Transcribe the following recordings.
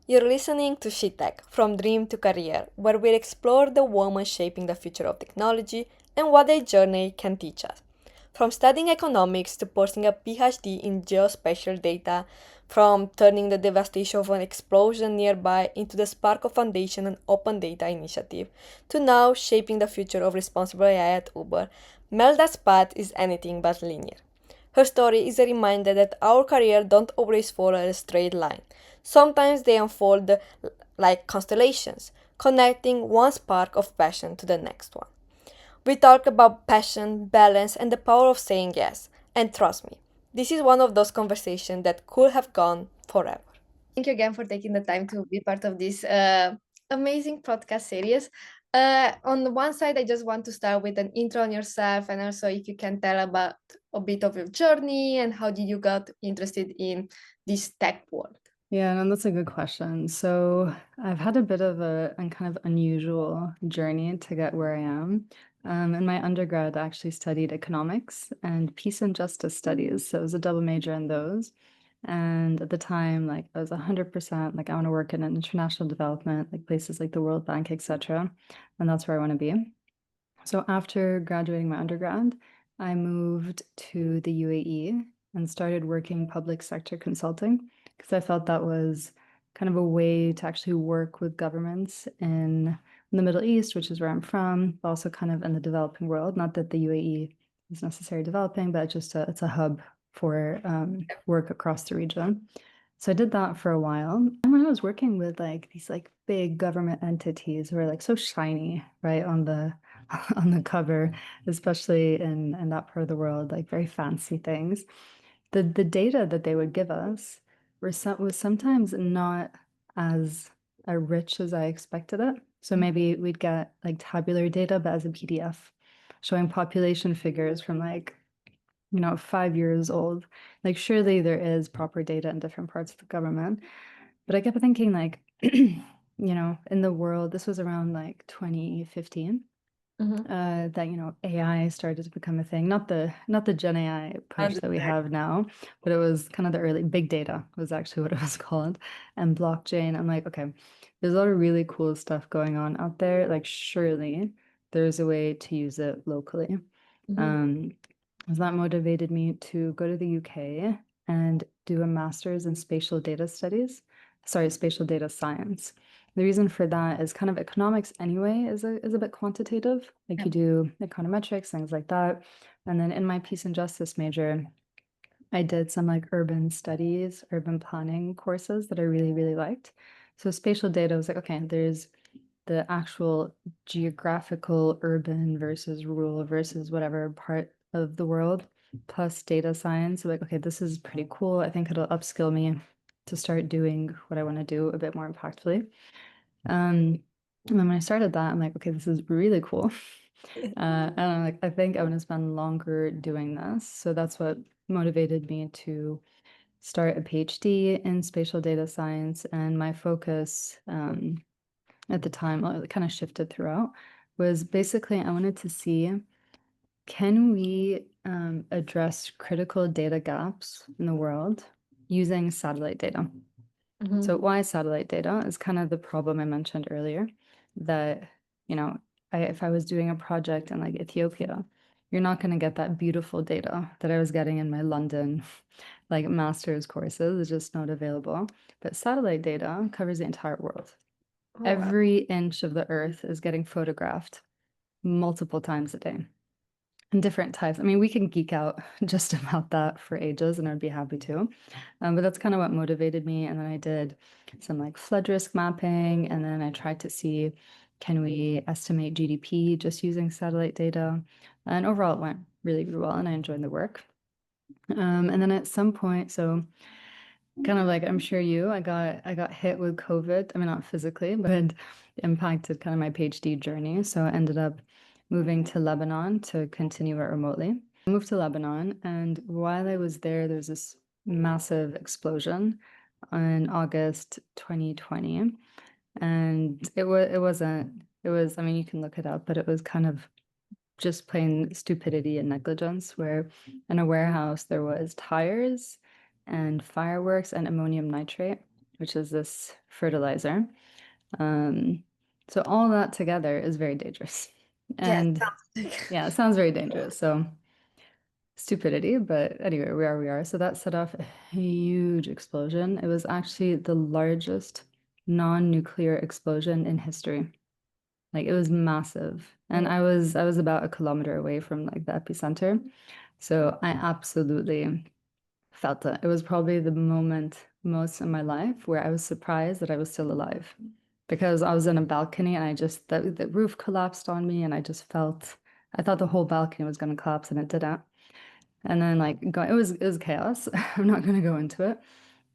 You're listening to SheTech, From Dream to Career, where we explore the women shaping the future of technology and what their journey can teach us. From studying economics to pursuing a PhD in geospatial data, from turning the devastation of an explosion nearby into the Spark of Foundation and Open Data Initiative, to now shaping the future of responsible AI at Uber, Melda's path is anything but linear. Her story is a reminder that our career don't always follow a straight line. Sometimes they unfold like constellations, connecting one spark of passion to the next one. We talk about passion, balance, and the power of saying yes. And trust me, this is one of those conversations that could have gone forever. Thank you again for taking the time to be part of this amazing podcast series. On the one side, I just want to start with an intro on yourself, and also if you can tell about a bit of your journey and how did you got interested in this tech world. Yeah, no, that's a good question. So I've had a bit of a kind of unusual journey to get where I am. In my undergrad, I actually studied economics and peace and justice studies. So it was a double major in those. And at the time, like I was 100% like I want to work in international development, like places like the World Bank, etc. And that's where I want to be. So after graduating my undergrad, I moved to the UAE and started working public sector consulting because I felt that was kind of a way to actually work with governments in the Middle East, which is where I'm from, but also kind of in the developing world. Not that the UAE is necessarily developing, but it's a hub for work across the region. So I did that for a while. And when I was working with like these like big government entities who are like so shiny, right, on the on the cover, especially in that part of the world, like very fancy things. The data that they would give us was sometimes not as rich as I expected it. So maybe we'd get like tabular data, but as a PDF, showing population figures from like 5 years old. Like, surely there is proper data in different parts of the government. But I kept thinking, like, in the world, this was around like 2015, that AI started to become a thing. Not the Gen AI push that we have now, but it was kind of the early big data was actually what it was called, and blockchain. I'm like, okay, there's a lot of really cool stuff going on out there. Like, surely there's a way to use it locally. Um, so that motivated me to go to the UK and do a master's in spatial data science. The reason for that is kind of economics anyway is a bit quantitative, like you do econometrics, things like that. And then in my peace and justice major, I did some like urban studies, urban planning courses that I really, really liked. So spatial data was like, okay, there's the actual geographical urban versus rural versus whatever part of the world, plus data science. Like, okay, this is pretty cool. I think it'll upskill me to start doing what I want to do a bit more impactfully. And then when I started that, I'm like, okay, this is really cool. And I'm like, I think I'm gonna spend longer doing this. So that's what motivated me to start a PhD in spatial data science. And my focus at the time, well, it kind of shifted throughout, was basically I wanted to see, can we address critical data gaps in the world using satellite data? So why satellite data is kind of the problem I mentioned earlier, that, if I was doing a project in like Ethiopia, you're not going to get that beautiful data that I was getting in my London like master's courses. It's just not available. But satellite data covers the entire world. Every inch of the earth is getting photographed multiple times a day in different types. I mean, we can geek out just about that for ages, and I'd be happy to. But that's kind of what motivated me. And then I did some like flood risk mapping, and then I tried to see, can we estimate GDP just using satellite data? And overall, it went really, really well, and I enjoyed the work. And then at some point, so kind of like I'm sure I got hit with COVID. I mean, not physically, but it impacted kind of my PhD journey. So I ended up moving to Lebanon to continue it remotely. I moved to Lebanon, and while I was there, there was this massive explosion in August 2020. And I mean, you can look it up, but it was kind of just plain stupidity and negligence, where in a warehouse there was tires and fireworks and ammonium nitrate. which is this fertilizer. Um, so all that together is very dangerous. Yes. And yeah, it sounds very dangerous. So stupidity, but anyway, we are. So that set off a huge explosion. It was actually the largest non-nuclear explosion in history. Like it was massive. And I was about a kilometer away from like the epicenter. So I absolutely felt it. It was probably the moment most in my life where I was surprised that I was still alive because I was in a balcony and the roof collapsed on me and I thought the whole balcony was going to collapse and it didn't. And then it was chaos. I'm not going to go into it.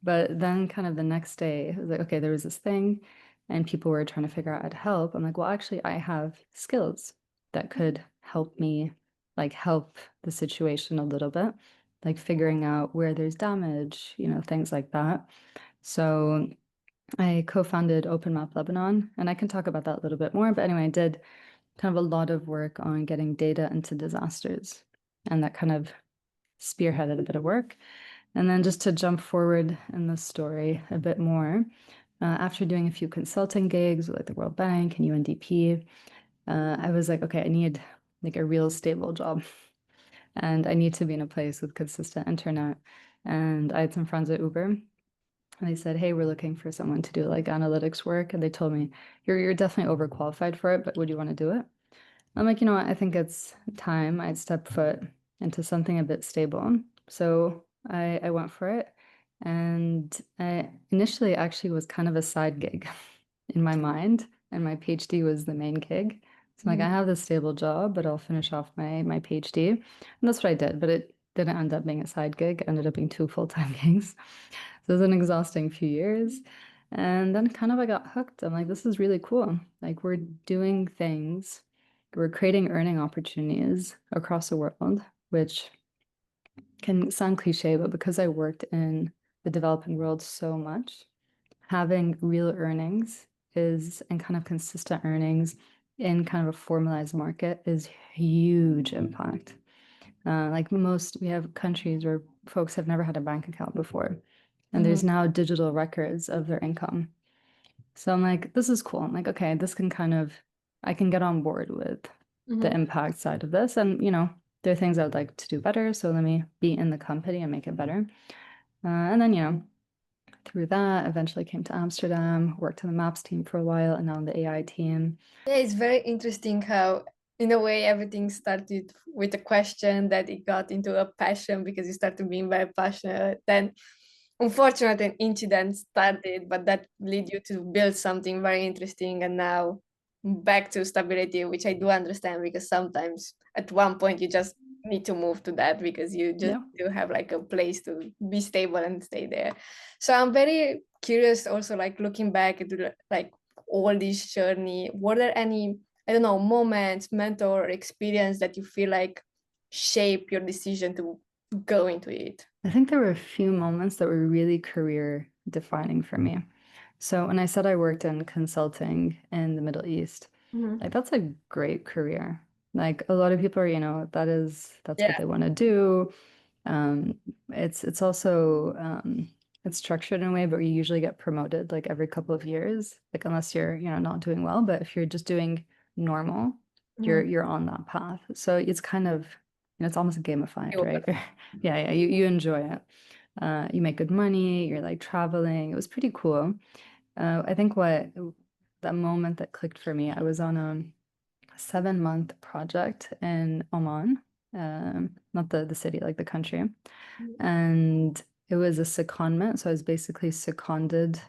But then kind of the next day, it was like, okay, there was this thing and people were trying to figure out how to help. I'm like, well, actually, I have skills that could help me help the situation a little bit, like figuring out where there's damage, things like that. So I co-founded OpenMap Lebanon, and I can talk about that a little bit more. But anyway, I did kind of a lot of work on getting data into disasters, and that kind of spearheaded a bit of work. And then just to jump forward in the story a bit more, after doing a few consulting gigs with like the World Bank and UNDP, I was like, okay, I need like a real stable job and I need to be in a place with consistent internet. And I had some friends at Uber and they said, hey, we're looking for someone to do like analytics work. And they told me, you're definitely overqualified for it, but would you want to do it? I'm like, you know what? I think it's time I'd step foot into something a bit stable. So I went for it. And I initially actually was kind of a side gig in my mind. And my PhD was the main gig. So I'm like, I have this stable job, but I'll finish off my PhD. And that's what I did. But it didn't end up being a side gig. It ended up being two full-time gigs. So it was an exhausting few years. And then kind of I got hooked. I'm like, this is really cool. Like we're doing things, we're creating earning opportunities across the world, which can sound cliche, but because I worked in the developing world so much, having real earnings is and kind of consistent earnings in kind of a formalized market is huge impact. We have countries where folks have never had a bank account before, and there's now digital records of their income. So I'm like, this is cool. I'm like, okay, I can get on board with the impact side of this. And, there are things I would like to do better. So let me be in the company and make it better. And then, through that, eventually came to Amsterdam, worked on the maps team for a while, and now on the AI team. Yeah, it's very interesting how, in a way, everything started with a question that it got into a passion because you started being very passionate. Then, unfortunately, an incident started, but that led you to build something very interesting. And now back to stability, which I do understand because sometimes at one point you just need to move to that because you just Yeah. do have like a place to be stable and stay there. So I'm very curious also, like looking back into like all this journey, were there any, I don't know, moments, mentor, or experience that you feel like shape your decision to go into it? I think there were a few moments that were really career defining for me. So when I said I worked in consulting in the Middle East, like that's a great career. Like a lot of people are, that's what Yeah. they want to do. It's also it's structured in a way, but you usually get promoted like every couple of years, like unless you're, not doing well. But if you're just doing normal, you're on that path. So it's kind of, it's almost gamified, right? Yeah, you enjoy it. You make good money, you're like traveling. It was pretty cool. I think that moment that clicked for me, I was on a 7-month project in Oman, not the city, like the country. And it was a secondment. So I was basically seconded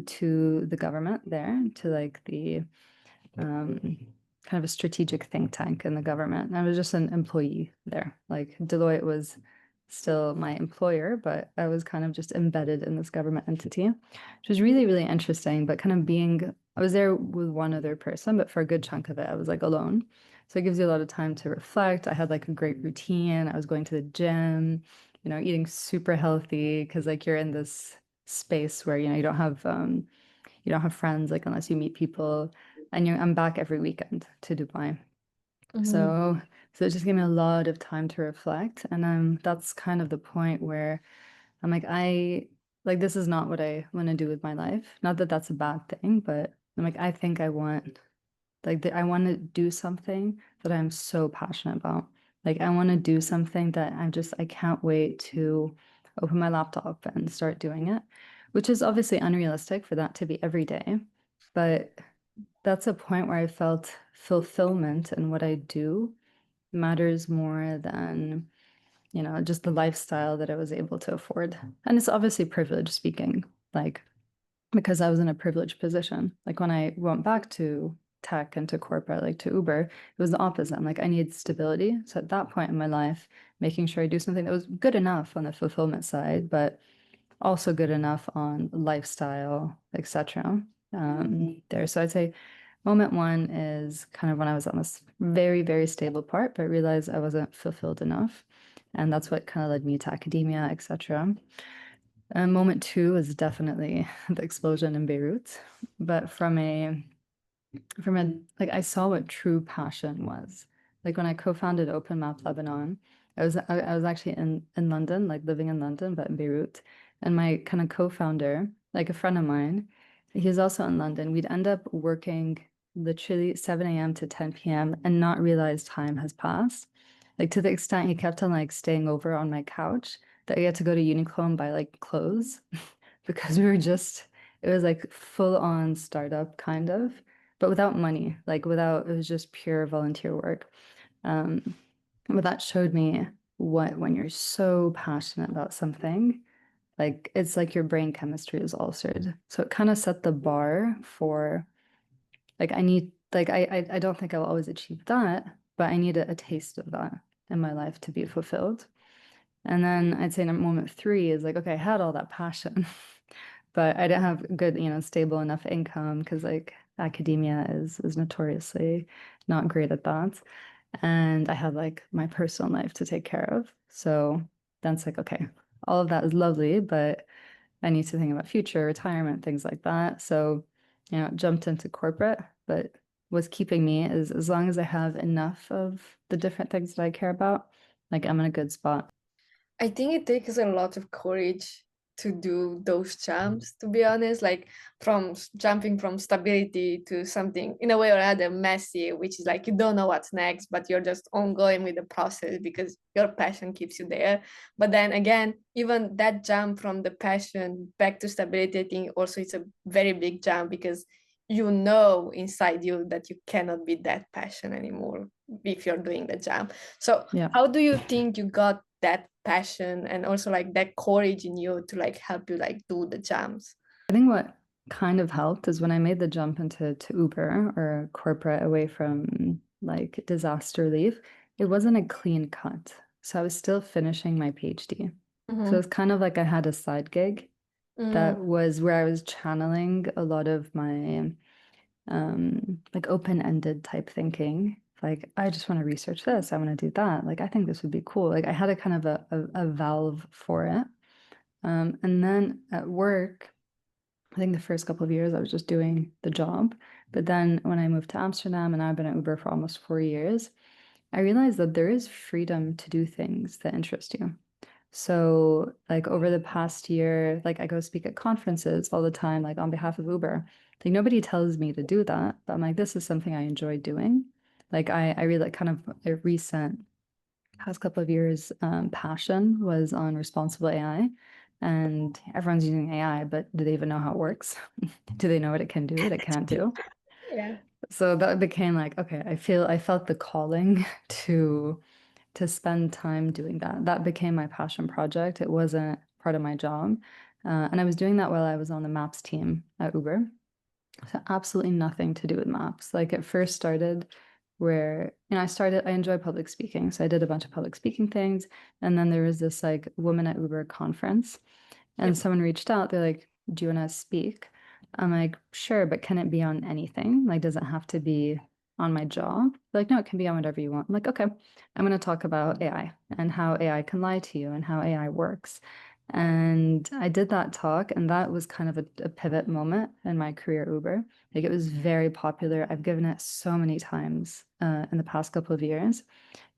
to the government there, to like the kind of a strategic think tank in the government. And I was just an employee there. Like Deloitte was still my employer, but I was kind of just embedded in this government entity, which was really, really interesting. But I was there with one other person, but for a good chunk of it, I was like alone. So it gives you a lot of time to reflect. I had like a great routine. I was going to the gym, eating super healthy because like you're in this space where, you don't have friends like unless you meet people. And I'm back every weekend to Dubai. Mhm. So it just gave me a lot of time to reflect. And that's kind of the point where I'm like, like this is not what I want to do with my life. Not that that's a bad thing, but I'm like, I think I want I want to do something that I'm so passionate about. Like I want to do something that I can't wait to open my laptop and start doing it, which is obviously unrealistic for that to be every day. But that's a point where I felt fulfillment in what I do matters more than, just the lifestyle that I was able to afford. And it's obviously privilege speaking, like because I was in a privileged position. Like when I went back to tech and to corporate, like to Uber, it was the opposite. I'm like, I need stability. So at that point in my life, making sure I do something that was good enough on the fulfillment side, but also good enough on lifestyle, etc. There. So I'd say moment one is kind of when I was on this very, very stable part, but realized I wasn't fulfilled enough. And that's what kind of led me to academia, etc. And moment two is definitely the explosion in Beirut. But from a like I saw what true passion was. Like when I co-founded OpenMap Lebanon, I was actually in London, like living in London, but in Beirut. And my kind of co-founder, like a friend of mine, he was also in London. We'd end up working literally 7 a.m. to 10 p.m. and not realize time has passed. Like to the extent he kept on like staying over on my couch that we had to go to Uniqlo and buy like clothes because we were just it was like full on startup kind of but without money, like without, it was just pure volunteer work. Um, but that showed me what, when you're so passionate about something, like it's like your brain chemistry is altered. So it kind of set the bar for, like, I don't think I'll always achieve that, but I need a taste of that in my life to be fulfilled. And then I'd say moment three is like, okay, I had all that passion, but I didn't have good, stable enough income because like academia is notoriously not great at that. And I had like my personal life to take care of. So then it's like, okay, all of that is lovely, but I need to think about future, retirement, things like that. So, jumped into corporate, but what's keeping me is as long as I have enough of the different things that I care about, like I'm in a good spot. I think it takes a lot of courage to do those jumps, to be honest, like jumping from stability to something in a way or other messy, which is like you don't know what's next, but you're just ongoing with the process because your passion keeps you there. But then again, even that jump from the passion back to stability, I think also it's a very big jump because you know inside you that you cannot be that passion anymore if you're doing the jump. So Yeah. how do you think you got that passion and also like that courage in you to like help you like do the jumps? I think what kind of helped is when I made the jump into Uber or corporate away from like disaster relief, it wasn't a clean cut. So I was still finishing my PhD. So Mm-hmm. it's kind of like I had a side gig Mm, that was where I was channeling a lot of my like open-ended type thinking. Like, I just want to research this, I want to do that. Like, I think this would be cool. Like I had a kind of a valve for it. And then at work, I think the first couple of years I was just doing the job. But then when I moved to Amsterdam and I've been at Uber for almost 4 years, I realized that there is freedom to do things that interest you. So, like over the past year, like I go speak at conferences all the time, like on behalf of Uber. Like nobody tells me to do that, but I'm like, this is something I enjoy doing. Like I really like kind of a recent past couple of years, passion was on responsible AI. And everyone's using AI, but do they even know how it works? Do they know what it can do, what it can't do? yeah. So that became like, okay, I felt the calling to spend time doing that. That became my passion project. It wasn't part of my job. And I was doing that while I was on the maps team at Uber. So absolutely nothing to do with maps. Like it first started where, I enjoy public speaking. So I did a bunch of public speaking things. And then there was this like woman at Uber conference and Yep. someone reached out. They're like, do you want to speak? I'm like, sure, but can it be on anything? Like, does it have to be on my job? They're like, no, it can be on whatever you want. I'm like, okay, I'm going to talk about AI and how AI can lie to you and how AI works. And I did that talk, and that was kind of a pivot moment in my career at Uber. Like, it was very popular. I've given it so many times in the past couple of years.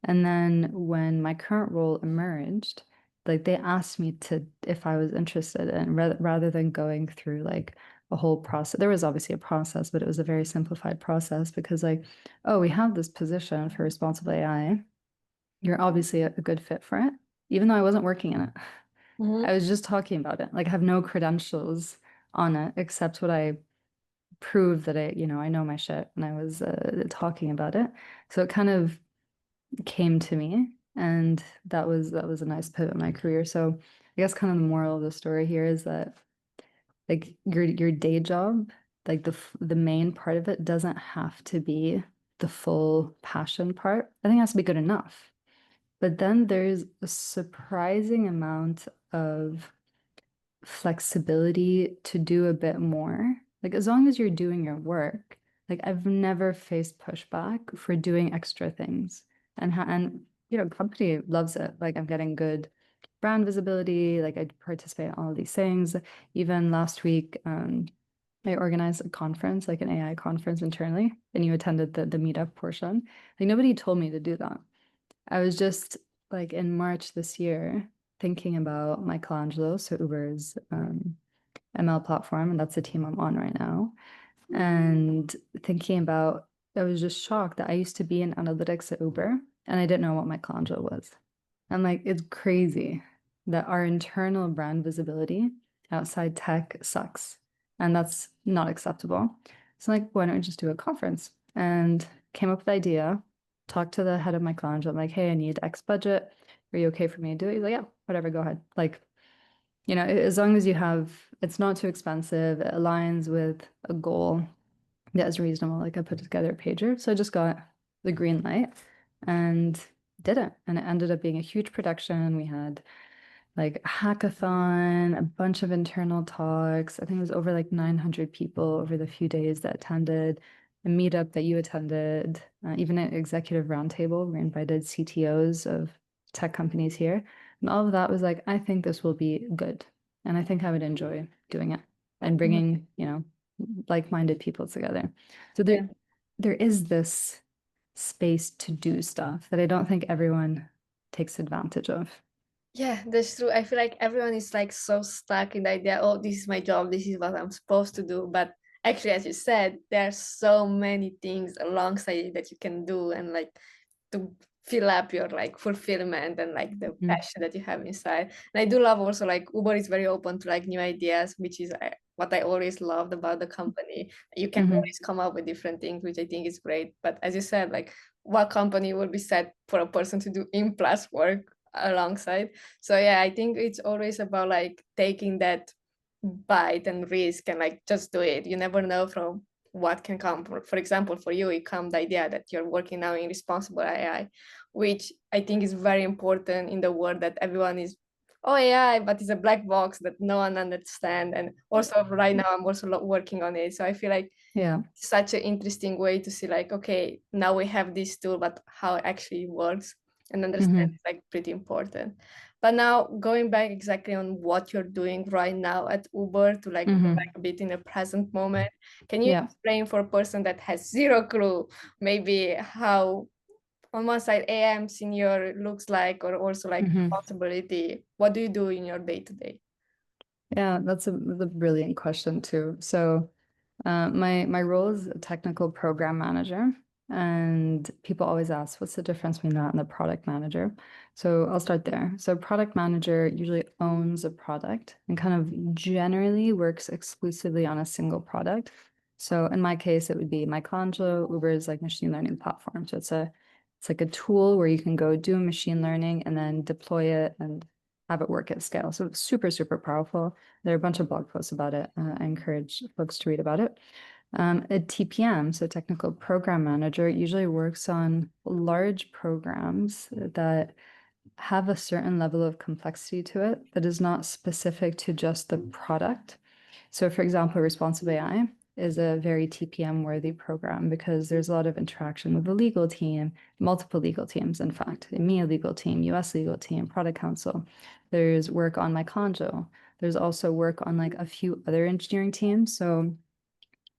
And then when my current role emerged, like they asked me to if I was interested in rather than going through like a whole process. There was obviously a process, but it was a very simplified process because like, oh, we have this position for responsible AI. You're obviously a good fit for it, even though I wasn't working in it. I Mm-hmm. was just talking about it. Like I have no credentials on it except what I prove that I know my shit and I was talking about it. So it kind of came to me and that was a nice pivot in my career. So I guess kind of the moral of the story here is that like your day job, like the main part of it doesn't have to be the full passion part. I think it has to be good enough. But then there's a surprising amount of flexibility to do a bit more. Like as long as you're doing your work, like I've never faced pushback for doing extra things. And company loves it. Like I'm getting good brand visibility, like I participate in all of these things. Even last week, I organized a conference, like an AI conference internally, and you attended the meetup portion. Like nobody told me to do that. I was just like in March this year thinking about Michelangelo, so Uber's ML platform, and that's the team I'm on right now. And thinking about, I was just shocked that I used to be in analytics at Uber and I didn't know what Michelangelo was. I'm like, it's crazy that our internal brand visibility outside tech sucks. And that's not acceptable. So like, why don't we just do a conference? And came up with the idea, talked to the head of Michelangelo. I'm like, hey, I need X budget. Are you okay for me to do it? He's like, yeah, whatever, go ahead. Like, as long as it's not too expensive, it aligns with a goal that is reasonable. Like I put together a pager. So I just got the green light and did it. And it ended up being a huge production. We had like a hackathon, a bunch of internal talks. I think it was over like 900 people over the few days that attended, a meetup that you attended, even an executive roundtable. We invited CTOs of tech companies here. And all of that was like, I think this will be good. And I think I would enjoy doing it and bringing, like-minded people together. So Yeah. there is this space to do stuff that I don't think everyone takes advantage of. Yeah, that's true. I feel like everyone is like so stuck in the idea, oh, this is my job, this is what I'm supposed to do. But actually, as you said, there are so many things alongside it that you can do and like to fill up your like fulfillment and like the Mhm. passion that you have inside. And I do love also like Uber is very open to like new ideas, which is what I always loved about the company. You can Mhm. always come up with different things, which I think is great. But as you said, like what company will be set for a person to do in plus work alongside? So yeah, I think it's always about like taking that bite and risk and like just do it. You never know from what can come. For example, for you, it come the idea that you're working now in responsible AI, which I think is very important in the world that everyone is, oh AI, but it's a black box that no one understand. And also right now I'm also working on it. So I feel like Yeah. such an interesting way to see like, okay, now we have this tool, but how it actually works and understand Hmm. is like pretty important. But now going back exactly on what you're doing right now at Uber to like go back Hmm. a bit in the present moment, can you Yeah. explain for a person that has zero clue maybe how on one side AM senior looks like or also like Hmm. responsibility? What do you do in your day to day? Yeah, that's a brilliant question too. So, my role is a technical program manager, and people always ask, what's the difference between that and the product manager? So I'll start there. So product manager usually owns a product and kind of generally works exclusively on a single product. So in my case, it would be Michelangelo, Uber's like machine learning platform. So it's like a tool where you can go do machine learning and then deploy it and have it work at scale. So it's super, super powerful. There are a bunch of blog posts about it. I encourage folks to read about it. A TPM, so technical program manager, usually works on large programs that have a certain level of complexity to it that is not specific to just the product. So, for example, Responsive AI is a very TPM worthy program because there's a lot of interaction with the legal team, multiple legal teams, in fact, EMEA legal team, US legal team, product council. There's work on Michelangelo. There's also work on like a few other engineering teams. So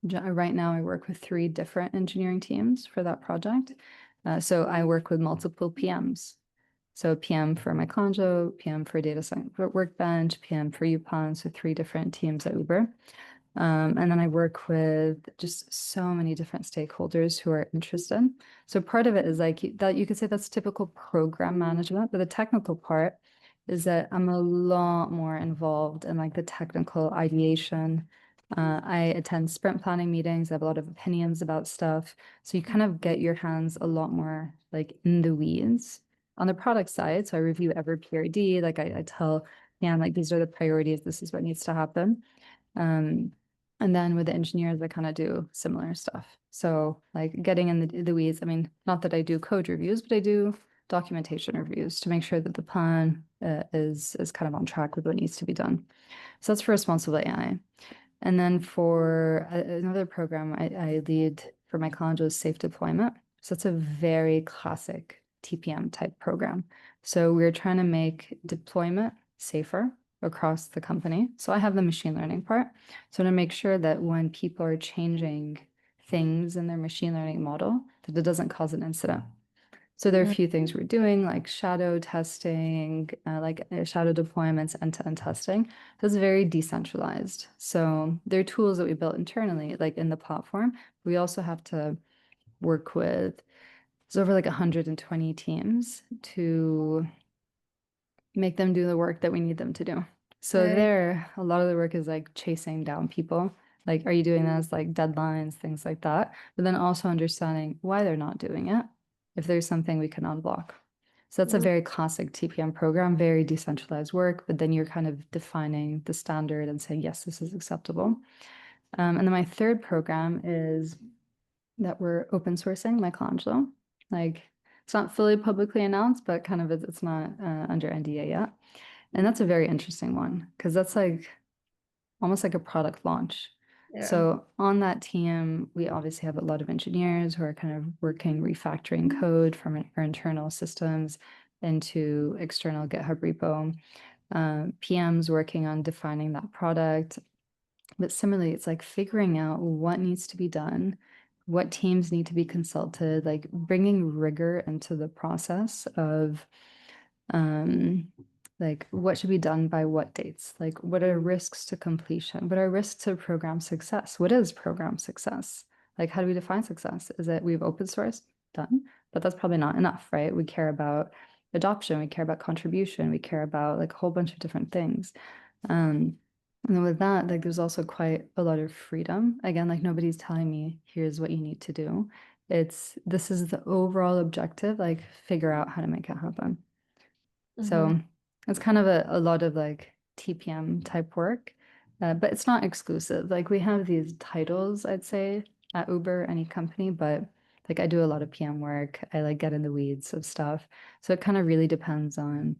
right now I work with 3 different engineering teams for that project. So I work with multiple PMs. So PM for Michelangelo, PM for Data Science Workbench, PM for UPenn, so 3 different teams at Uber. And then I work with just so many different stakeholders who are interested. So part of it is like that you could say that's typical program management, but the technical part is that I'm a lot more involved in like the technical ideation. I attend sprint planning meetings. I have a lot of opinions about stuff. So you kind of get your hands a lot more like in the weeds on the product side. So I review every PRD. Like I tell, yeah, like these are the priorities. This is what needs to happen. And then with the engineers, I kind of do similar stuff. So like getting in the weeds, I mean, not that I do code reviews, but I do documentation reviews to make sure that the plan is kind of on track with what needs to be done. So that's for responsible AI. And then for another program I lead for my college is safe deployment. So it's a very classic TPM type program. So we're trying to make deployment safer across the company. So I have the machine learning part. So to make sure that when people are changing things in their machine learning model, that it doesn't cause an incident. So there are a few things we're doing, like shadow testing, shadow deployments, end-to-end testing. So it's very decentralized. So there are tools that we built internally, like in the platform. We also have to work with, there's over like 120 teams to make them do the work that we need them to do. So Right. there, a lot of the work is like chasing down people. Like, are you doing this? Like deadlines, things like that. But then also understanding why they're not doing it, if there's something we can unblock. So that's a very classic TPM program, very decentralized work, but then you're kind of defining the standard and saying, yes, this is acceptable. And then my third program is that we're open sourcing Michelangelo. Like it's not fully publicly announced, but kind of it's not under NDA yet. And that's a very interesting one because that's like almost like a product launch. Yeah. So on that team, we obviously have a lot of engineers who are kind of working refactoring code from our internal systems into external GitHub repo. PMs working on defining that product. But similarly, it's like figuring out what needs to be done, what teams need to be consulted, like bringing rigor into the process of um, like what should be done by what dates, like what are risks to completion, what are risks to program success, what is program success, like how do we define success? Is it we've open sourced? Done, but that's probably not enough, right? We care about adoption, we care about contribution, we care about like a whole bunch of different things. And then with that, like there's also quite a lot of freedom. Again, like nobody's telling me, here's what you need to do. It's this is the overall objective, like figure out how to make it happen. Mm-hmm. So it's kind of a lot of like TPM type work, but it's not exclusive. Like we have these titles, I'd say, at Uber, any company, but like I do a lot of PM work. I like get in the weeds of stuff. So it kind of really depends on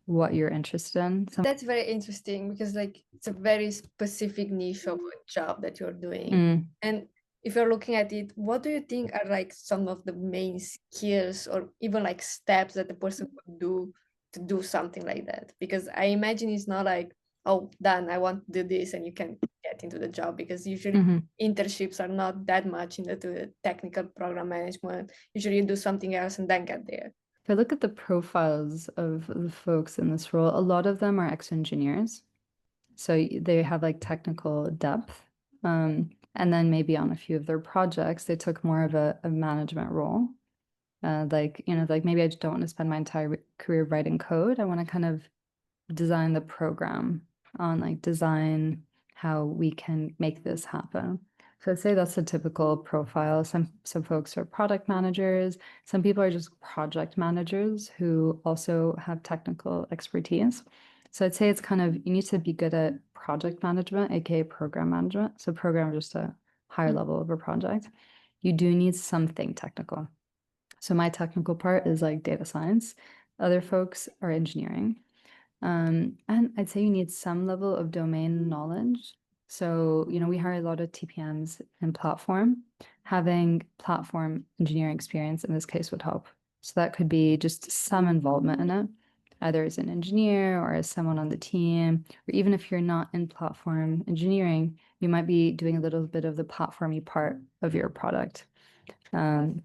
what you're interested in. That's very interesting because like it's a very specific niche of a job that you're doing. Mm, And if you're looking at it, what do you think are like some of the main skills or even like steps that the person could do to do something like that? Because I imagine it's not like, oh, done, I want to do this and you can get into the job because usually mhm. internships are not that much into the technical program management. Usually you do something else and then get there. If I look at the profiles of the folks in this role, a lot of them are ex-engineers. So they have like technical depth. And then maybe on a few of their projects, they took more of a management role. Like, like maybe I just don't want to spend my entire career writing code. I want to kind of design the program on like design how we can make this happen. So I'd say that's a typical profile. Some folks are product managers. Some people are just project managers who also have technical expertise. So I'd say it's kind of you need to be good at project management, aka program management. So program just a higher level of a project. You do need something technical. So my technical part is like data science. Other folks are engineering. And I'd say you need some level of domain knowledge. So, we hire a lot of TPMs in platform. Having platform engineering experience in this case would help. So that could be just some involvement in it, either as an engineer or as someone on the team, or even if you're not in platform engineering, you might be doing a little bit of the platformy part of your product. Um,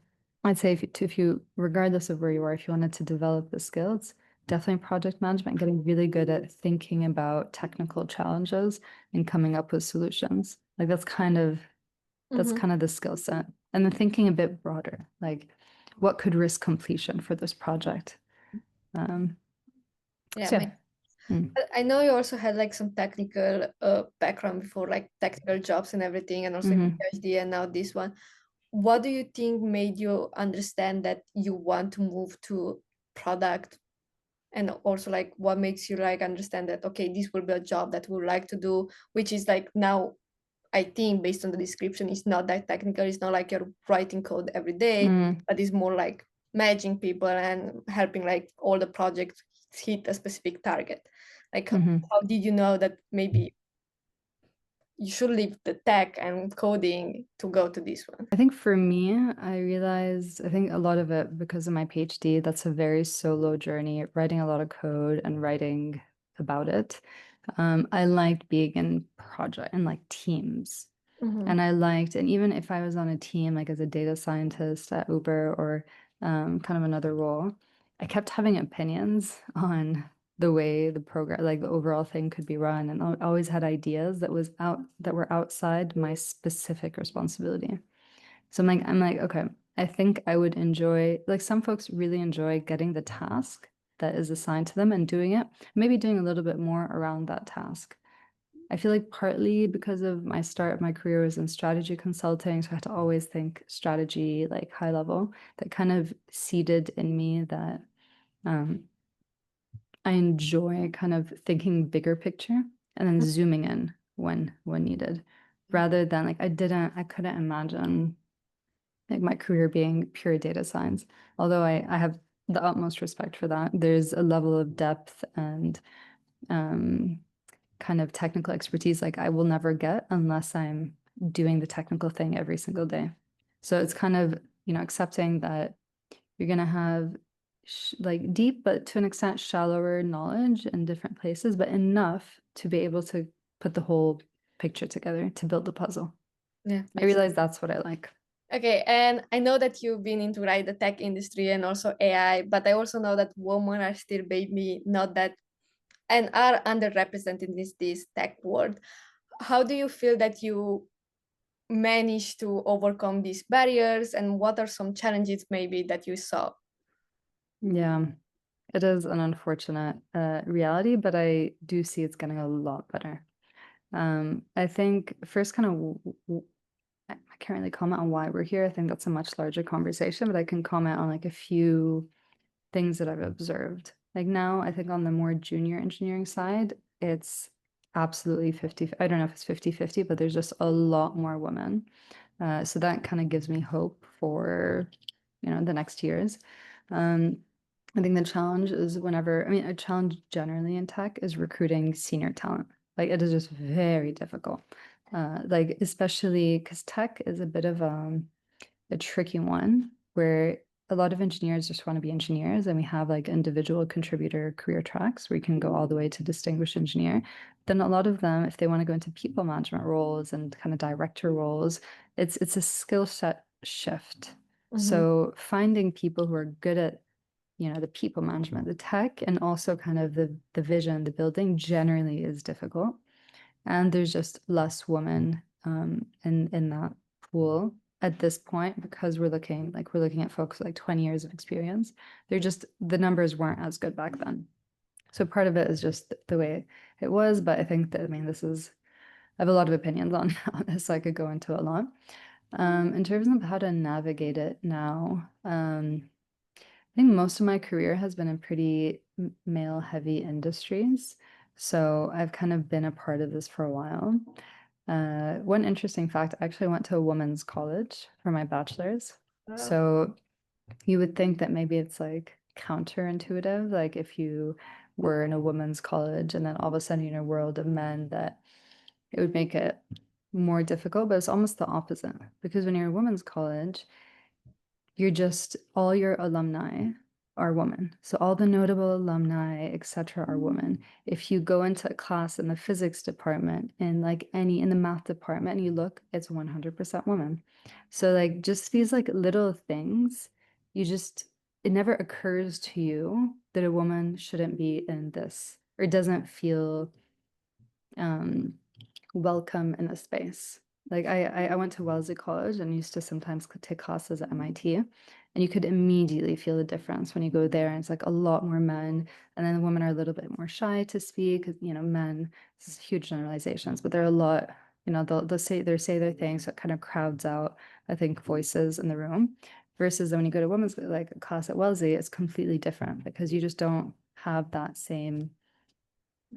I'd say if you, regardless of where you are, if you wanted to develop the skills, definitely project management, getting really good at thinking about technical challenges and coming up with solutions. Like that's Mm-hmm. kind of the skill set. And then thinking a bit broader, like what could risk completion for this project? Um, Yeah, so yeah. Mm. I know you also had like some technical background before, like technical jobs and everything, and also your Hmm. PhD and now this one. What do you think made you understand that you want to move to product? And also like what makes you like understand that okay, this will be a job that we would like to do, which is like now I think based on the description, it's not that technical. It's not like you're writing code every day, Mm. but it's more like managing people and helping like all the projects hit a specific target. Like Hmm. how did you know that maybe you should leave the tech and coding to go to this one? I think for me, I realized, I think a lot of it because of my PhD, that's a very solo journey, writing a lot of code and writing about it. I liked being in project and like teams. Mm-hmm. And I liked, and even if I was on a team, like as a data scientist at Uber or kind of another role, I kept having opinions on the way the program, like the overall thing could be run, and I always had ideas that were outside my specific responsibility. So I'm like, okay, I think I would enjoy, like some folks really enjoy getting the task that is assigned to them and doing it, maybe doing a little bit more around that task. I feel like partly because of my start of my career was in strategy consulting, so I had to always think strategy, like high level, that kind of seeded in me that um, I enjoy kind of thinking bigger picture and then zooming in when needed, rather than like I couldn't imagine like my career being pure data science. Although I have the utmost respect for that. There's a level of depth and um, kind of technical expertise like I will never get unless I'm doing the technical thing every single day. So it's kind of, accepting that you're going to have like deep, but to an extent shallower knowledge in different places, but enough to be able to put the whole picture together to build the puzzle. Yeah, I makes realize that's what I like. okay, and I know that you've been into right the tech industry and also AI, but I also know that women are still maybe not that and are underrepresented in this tech world. How do you feel that you manage to overcome these barriers, and what are some challenges maybe that you saw? Yeah, it is an unfortunate reality, but I do see it's getting a lot better. I think first kind of I can't really comment on why we're here. I think that's a much larger conversation, but I can comment on like a few things that I've observed. Like now, I think on the more junior engineering side, it's absolutely 50. I don't know if it's 50-50, but there's just a lot more women. So that kind of gives me hope for, the next years. Um, I think the challenge is I mean, a challenge generally in tech is recruiting senior talent. Like it is just very difficult. Like especially because tech is a bit of a tricky one where a lot of engineers just want to be engineers, and we have like individual contributor career tracks where you can go all the way to distinguished engineer. Then a lot of them, if they want to go into people management roles and kind of director roles, it's a skill set shift. Mm-hmm. So finding people who are good at the people management, the tech, and also kind of the vision, the building generally is difficult. And there's just less women in that pool at this point because we're looking at folks with like 20 years of experience. The numbers weren't as good back then. So part of it is just the way it was, but I think that I mean I have a lot of opinions on, on this, so I could go into a lot. In terms of how to navigate it now, I think most of my career has been in pretty male heavy industries. So I've kind of been a part of this for a while. One interesting fact, I actually went to a women's college for my bachelor's. Wow. So you would think that maybe it's like counterintuitive, like if you were in a women's college and then all of a sudden you're in a world of men, that it would make it more difficult, but it's almost the opposite. Because when you're in a women's college, you're just all your alumni are women. So all the notable alumni, etc., are women. If you go into a class in the physics department, in the math department, and you look, it's 100% women. So like just these like little things it never occurs to you that a woman shouldn't be in this or doesn't feel welcome in a space. Like I went to Wellesley College and used to sometimes take classes at MIT, and you could immediately feel the difference when you go there. And it's like a lot more men, and then the women are a little bit more shy to speak. You know, men. This is huge generalizations, but they're a lot. You know, they'll say their things, so it kind of crowds out, I think, voices in the room. Versus when you go to women's like a class at Wellesley, it's completely different because you just don't have that same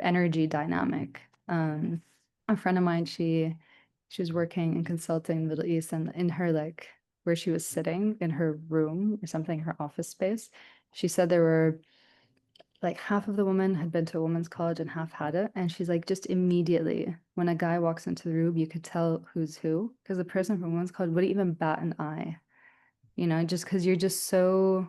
energy dynamic. A friend of mine, she was working in consulting in the Middle East, and in her like where she was sitting in her room or something, her office space, she said there were like half of the women had been to a women's college and half had it. And she's like, just immediately when a guy walks into the room, you could tell who's who because the person from women's college wouldn't even bat an eye, you know, just because you're just so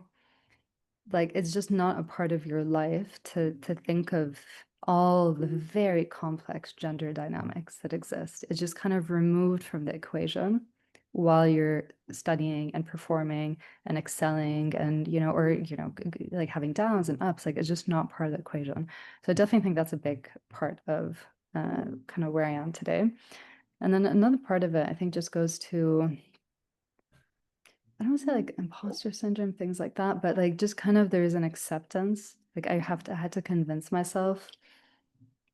like it's just not a part of your life to think of all the very complex gender dynamics that exist. It's just kind of removed from the equation while you're studying and performing and excelling and like having downs and ups. Like it's just not part of the equation. So I definitely think that's a big part of kind of where I am today. And then another part of it I think just goes to, I don't say like imposter syndrome, things like that, but like just kind of there's an acceptance. Like I had to convince myself,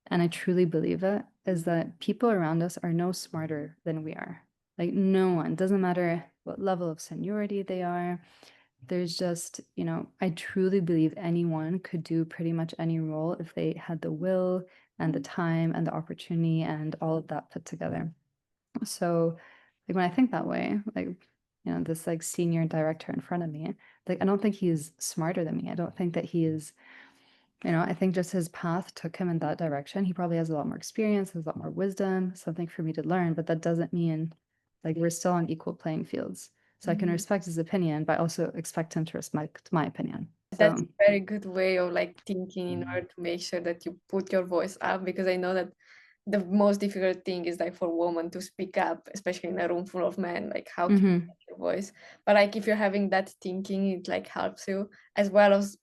and I truly believe it, is that people around us are no smarter than we are. Like no one, doesn't matter what level of seniority they are. There's just, you know, I truly believe anyone could do pretty much any role if they had the will and the time and the opportunity and all of that put together. So, like when I think that way, like, you know, this like senior director in front of me, like I don't think he's smarter than me. I don't think that he is, you know, I think just his path took him in that direction. He probably has a lot more experience, has a lot more wisdom, something for me to learn, but that doesn't mean like we're still on equal playing fields. So I can respect his opinion, but also expect him to respect my opinion. That's So, a very good way of like thinking in order to make sure that you put your voice up, because I know that the most difficult thing is like for women to speak up, especially in a room full of men. Like how can you mhm, get your voice? But like if you're having that thinking, it like helps you, as well as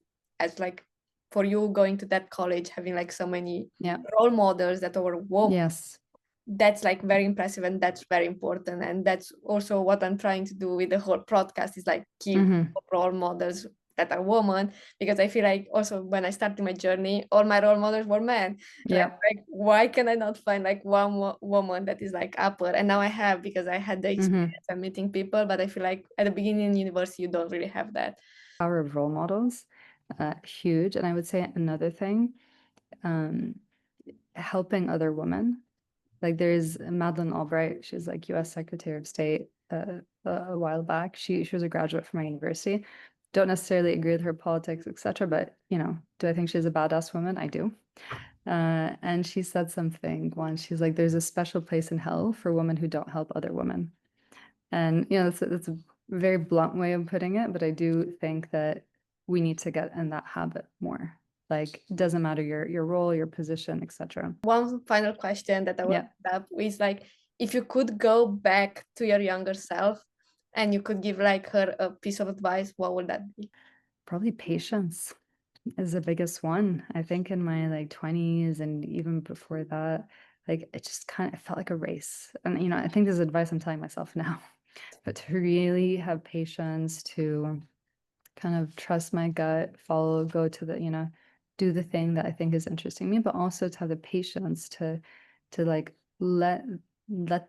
like for you going to that college, having like so many yeah, role models that are women. yes, That's like very impressive, and that's very important, and that's also what I'm trying to do with the whole podcast, is like keep mhm, role models that are women, because I feel like also when I started my journey, all my role models were men, and I'm yeah, like, why can I not find like one woman that is like upper? And now I have, because I had the mhm. experience of meeting people, but I feel like at the beginning in university you don't really have that. Power of role models, huge. And I would say another thing, um, helping other women. Like there's Madeleine Albright, she's like US Secretary of State a while back. She was a graduate from my university. Don't necessarily agree with her politics, etc. But you know, do I think she's a badass woman? I do. And she said something once. She's like, "There's a special place in hell for women who don't help other women." And you know, that's a very blunt way of putting it, but I do think that we need to get in that habit more. Like, it doesn't matter your role, your position, etc. One final question that I will Yeah, end up is like, if you could go back to your younger self and you could give like her a piece of advice, what would that be? probably patience is the biggest one. I think in my like 20s and even before that, like it just kind of felt like a race. And you know, I think this is advice I'm telling myself now, but to really have patience, to kind of trust my gut, follow, go to the, you know, do the thing that I think is interesting me, but also to have the patience to like let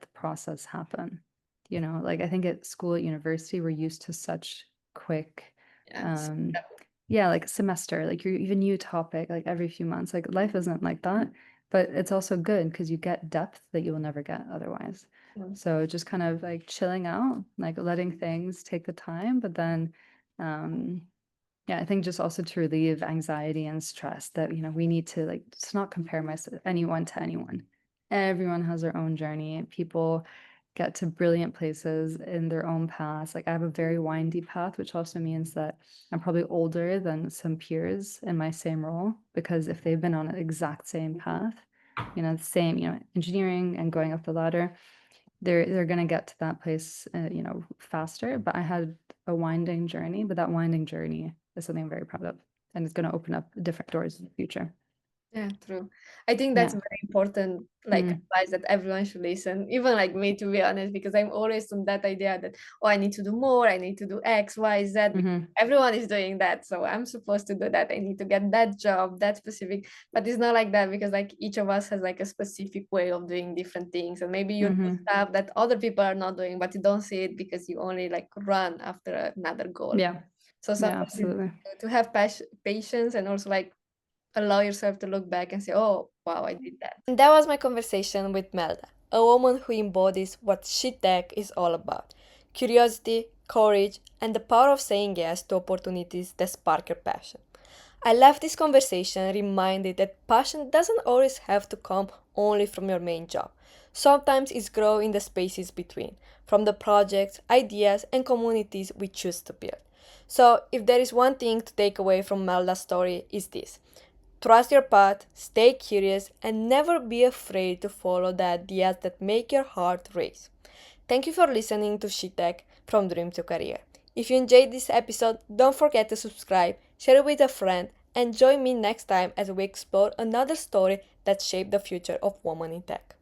the process happen. You know, like I think at school, at university, we're used to such quick, Yes. um, yeah, like a semester, like you're even new topic, like every few months. Like life isn't like that, but it's also good because you get depth that you will never get otherwise. So just kind of like chilling out, like letting things take the time, but then um, yeah, I think just also to relieve anxiety and stress that, you know, we need to like just not compare myself anyone to anyone. Everyone has their own journey. People get to brilliant places in their own paths. Like I have a very windy path, which also means that I'm probably older than some peers in my same role because if they've been on an exact same path, you know, the same, you know, engineering and going up the ladder, they're going to get to that place, you know, faster. But I had a winding journey, but that winding journey is something I'm very proud of, and it's going to open up different doors in the future. Yeah, true. I think that's Yeah. very important, like advice that everyone should listen, even like me, to be honest, because I'm always on that idea that, oh, I need to do more, I need to do X, Y, Z, because everyone is doing that. So I'm supposed to do that. I need to get that job, that specific, but it's not like that because like each of us has like a specific way of doing different things. And maybe you do stuff that other people are not doing, but you don't see it because you only like run after another goal. Yeah. So Yeah, sometimes absolutely. to have patience and also like allow yourself to look back and say, oh, wow, I did that. And that was my conversation with Melda, a woman who embodies what SheTech is all about: curiosity, courage, and the power of saying yes to opportunities that spark your passion. I left this conversation reminded that passion doesn't always have to come only from your main job. Sometimes it's grow in the spaces between, from the projects, ideas, and communities we choose to build. So, if there is one thing to take away from Melda's story, is this: trust your path, stay curious, and never be afraid to follow the ideas that make your heart race. Thank you for listening to SheTech from Dream to Career. If you enjoyed this episode, don't forget to subscribe, share it with a friend, and join me next time as we explore another story that shaped the future of women in tech.